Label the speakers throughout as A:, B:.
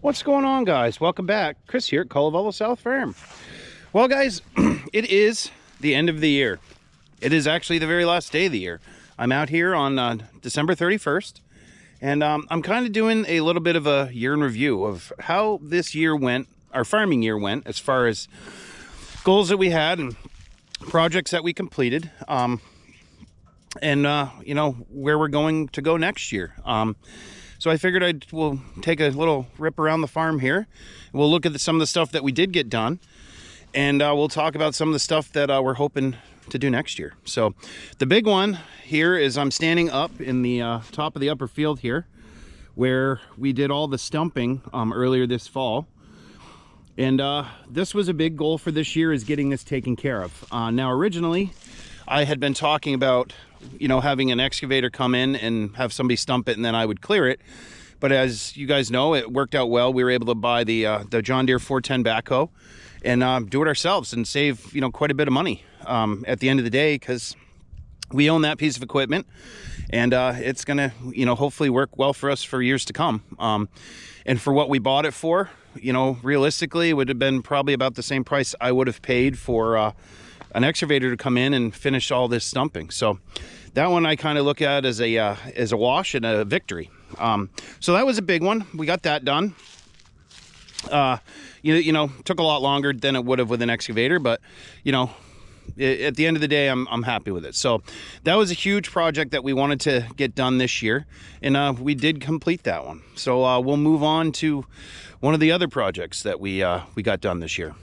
A: What's going on, guys? Welcome back. Chris here at Kalevala South Farm. Well, guys, it is the end of the year. It is actually the very last day of the year. I'm out here on December 31st, and I'm kind of doing a little bit of a year in review of how this year went, our farming year went, as far as goals that we had and projects that we completed, and you know, where we're going to go next year. So I figured we'll take a little rip around the farm here. We'll look at some of the stuff that we did get done, and we'll talk about some of the stuff that we're hoping to do next year. So the big one here is I'm standing up in the top of the upper field here, where we did all the stumping earlier this fall. And this was a big goal for this year, is getting this taken care of. Now, originally, I had been talking about, you know, having an excavator come in and have somebody stump it and then I would clear it. But as you guys know, it worked out well. We were able to buy the John Deere 410 backhoe and do it ourselves and save, you know, quite a bit of money at the end of the day, because we own that piece of equipment, and it's gonna, you know, hopefully work well for us for years to come. And for what we bought it for, you know, realistically, it would have been probably about the same price I would have paid for an excavator to come in and finish all this stumping. So that one I kind of look at as a wash and a victory. So that was a big one. We got that done. You know, took a lot longer than it would have with an excavator, but you know, at the end of the day, I'm happy with it. So that was a huge project that we wanted to get done this year, and we did complete that one. So we'll move on to one of the other projects that we got done this year.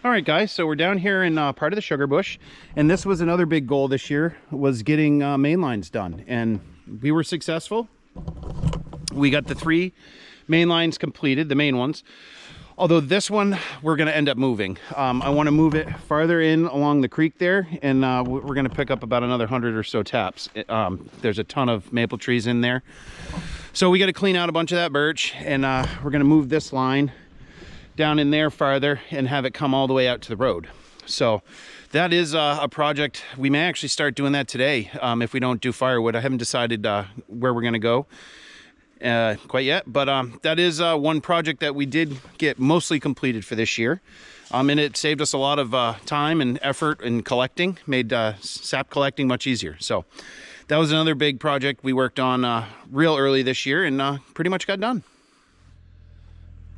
A: All right, guys, so we're down here in part of the sugar bush, and this was another big goal this year, was getting main lines done, and we were successful. We got the 3 main lines completed, the main ones, although this one we're going to end up moving. I want to move it farther in along the creek there, and we're going to pick up about another 100 or so taps. There's a ton of maple trees in there, so we got to clean out a bunch of that birch, and we're going to move this line down in there farther and have it come all the way out to the road. So that is a project. We may actually start doing that today if we don't do firewood. I haven't decided where we're going to go quite yet, but that is one project that we did get mostly completed for this year, and it saved us a lot of time and effort in collecting, made sap collecting much easier. So that was another big project we worked on real early this year, and pretty much got done.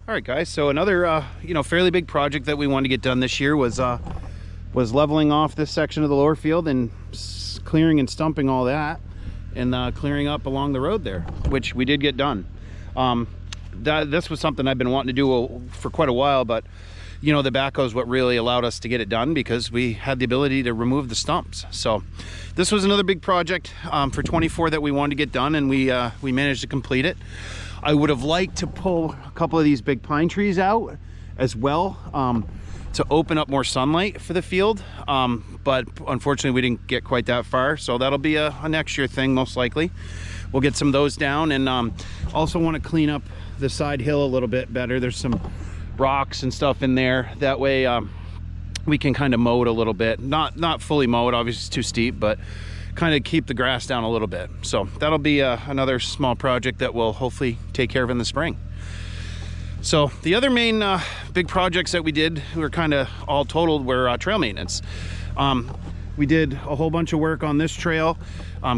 A: All right, guys, so another you know, fairly big project that we wanted to get done this year was leveling off this section of the lower field and clearing and stumping all that, and clearing up along the road there, which we did get done. This was something I've been wanting to do for quite a while, but you know, the backhoe is what really allowed us to get it done, because we had the ability to remove the stumps. So this was another big project for 24 that we wanted to get done, and we managed to complete it. I would have liked to pull a couple of these big pine trees out as well, to open up more sunlight for the field, but unfortunately we didn't get quite that far, so that'll be a next year thing most likely. We'll get some of those down, and also want to clean up the side hill a little bit better. There's some rocks and stuff in there, that way we can kind of mow it a little bit, not fully mow it, obviously it's too steep, but kind of keep the grass down a little bit. So that'll be another small project that we'll hopefully take care of in the spring. So the other main big projects that we did, were kind of all totaled, were trail maintenance. We did a whole bunch of work on this trail,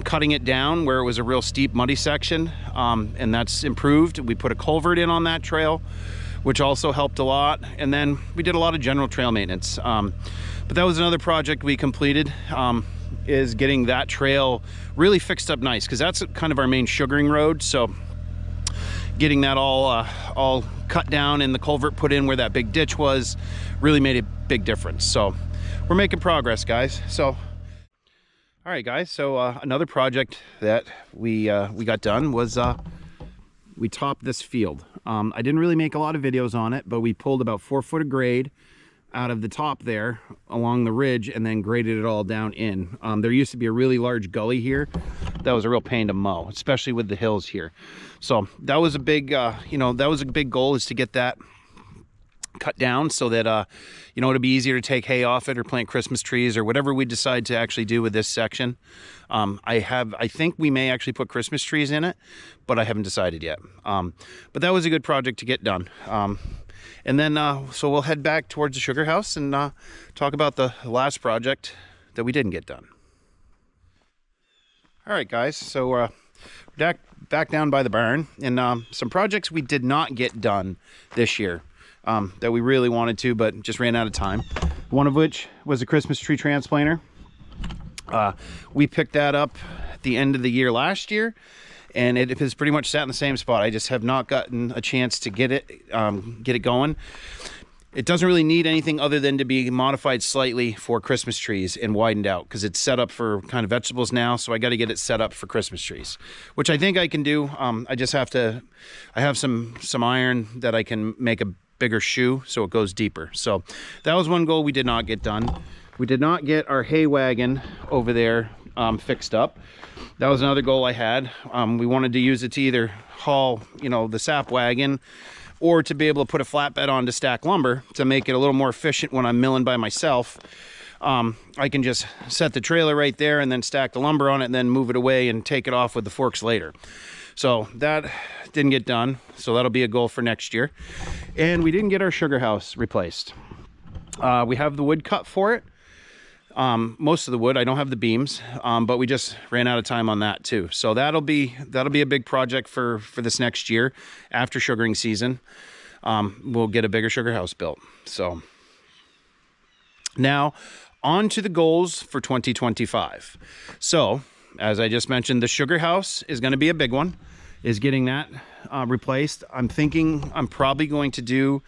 A: cutting it down where it was a real steep, muddy section, and that's improved. We put a culvert in on that trail, which also helped a lot. And then we did a lot of general trail maintenance. But that was another project we completed, is getting that trail really fixed up nice, because that's kind of our main sugaring road. So getting that all cut down and the culvert put in where that big ditch was really made a big difference. So we're making progress, guys. So all right, guys, so another project that we got done was we topped this field. I didn't really make a lot of videos on it, but we pulled about 4 foot of grade out of the top there along the ridge and then graded it all down in. There used to be a really large gully here that was a real pain to mow, especially with the hills here. So that was a big, you know, that was a big goal, is to get that cut down so that you know, it'll be easier to take hay off it or plant Christmas trees or whatever we decide to actually do with this section. I think we may actually put Christmas trees in it, but I haven't decided yet. But that was a good project to get done. And then so we'll head back towards the sugar house and talk about the last project that we didn't get done. All right, guys, so we're back down by the barn, and some projects we did not get done this year that we really wanted to, but just ran out of time. One of which was a Christmas tree transplanter. We picked that up at the end of the year last year, and it has pretty much sat in the same spot. I just have not gotten a chance to get it going. It doesn't really need anything other than to be modified slightly for Christmas trees and widened out, because it's set up for kind of vegetables now, so I got to get it set up for Christmas trees, which I think I can do. I just have to, I have some iron that I can make a bigger shoe so it goes deeper. So that was one goal we did not get done. We did not get our hay wagon over there fixed up. That was another goal I had. We wanted to use it to either haul, you know, the sap wagon, or to be able to put a flatbed on to stack lumber to make it a little more efficient when I'm milling by myself. I can just set the trailer right there and then stack the lumber on it and then move it away and take it off with the forks later. So that didn't get done, so that'll be a goal for next year. And we didn't get our sugar house replaced. We have the wood cut for it. Most of the wood, I don't have the beams, but we just ran out of time on that too. So that'll be a big project for this next year. After sugaring season, we'll get a bigger sugar house built. So now on to the goals for 2025. So as I just mentioned, the sugar house is going to be a big one, is getting that replaced. I'm thinking I'm probably going to do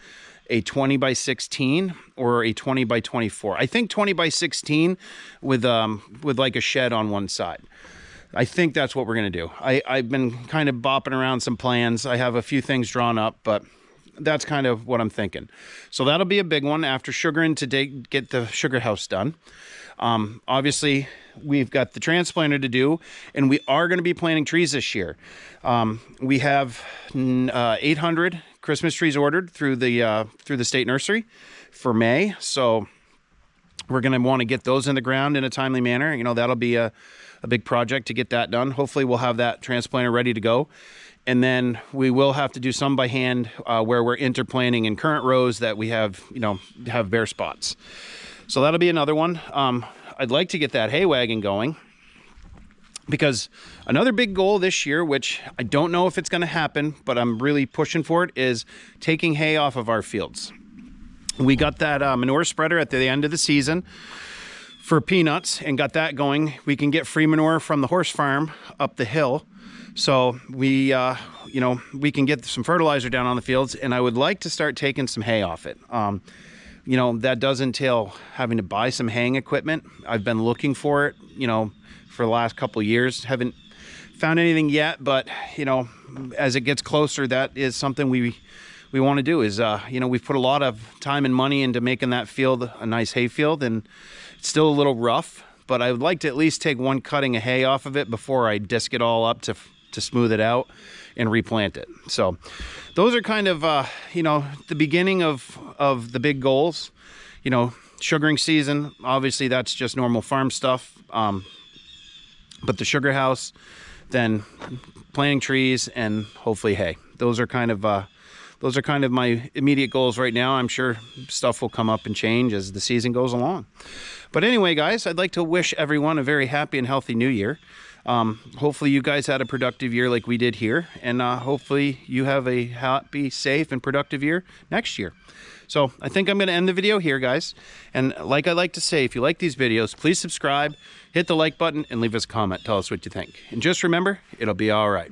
A: a 20 by 16 or a 20 by 24. I think 20 by 16 with like a shed on one side. I think that's what we're gonna do. I've been kind of bopping around some plans. I have a few things drawn up, but that's kind of what I'm thinking. So that'll be a big one after sugaring to get the sugar house done. Obviously we've got the transplanter to do, and we are going to be planting trees this year. We have 800 Christmas trees ordered through the state nursery for May, so we're going to want to get those in the ground in a timely manner. You know, that'll be a big project to get that done. Hopefully we'll have that transplanter ready to go, and then we will have to do some by hand where we're interplanting in current rows that we have, you know, have bare spots. So that'll be another one. I'd like to get that hay wagon going, because another big goal this year, which I don't know if it's going to happen, but I'm really pushing for it, is taking hay off of our fields. We got that manure spreader at the end of the season for peanuts and got that going. We can get free manure from the horse farm up the hill. So we, you know, we can get some fertilizer down on the fields, and I would like to start taking some hay off it. You know, that does entail having to buy some haying equipment. I've been looking for it, you know, for the last couple of years. Haven't found anything yet, but, you know, as it gets closer, that is something we want to do. Is, you know, we've put a lot of time and money into making that field a nice hay field, and it's still a little rough, but I would like to at least take one cutting of hay off of it before I disc it all up to smooth it out and replant it. So those are kind of, you know, the beginning of the big goals. You know, sugaring season, obviously that's just normal farm stuff. But the sugar house, then planting trees, and hopefully hay. Those are kind of my immediate goals right now. I'm sure stuff will come up and change as the season goes along. But anyway, guys, I'd like to wish everyone a very happy and healthy new year. Hopefully you guys had a productive year like we did here, and hopefully you have a happy, safe, and productive year next year. So I think I'm going to end the video here, guys. And like I like to say, if you like these videos, please subscribe, hit the like button, and leave us a comment. Tell us what you think. And just remember, it'll be all right.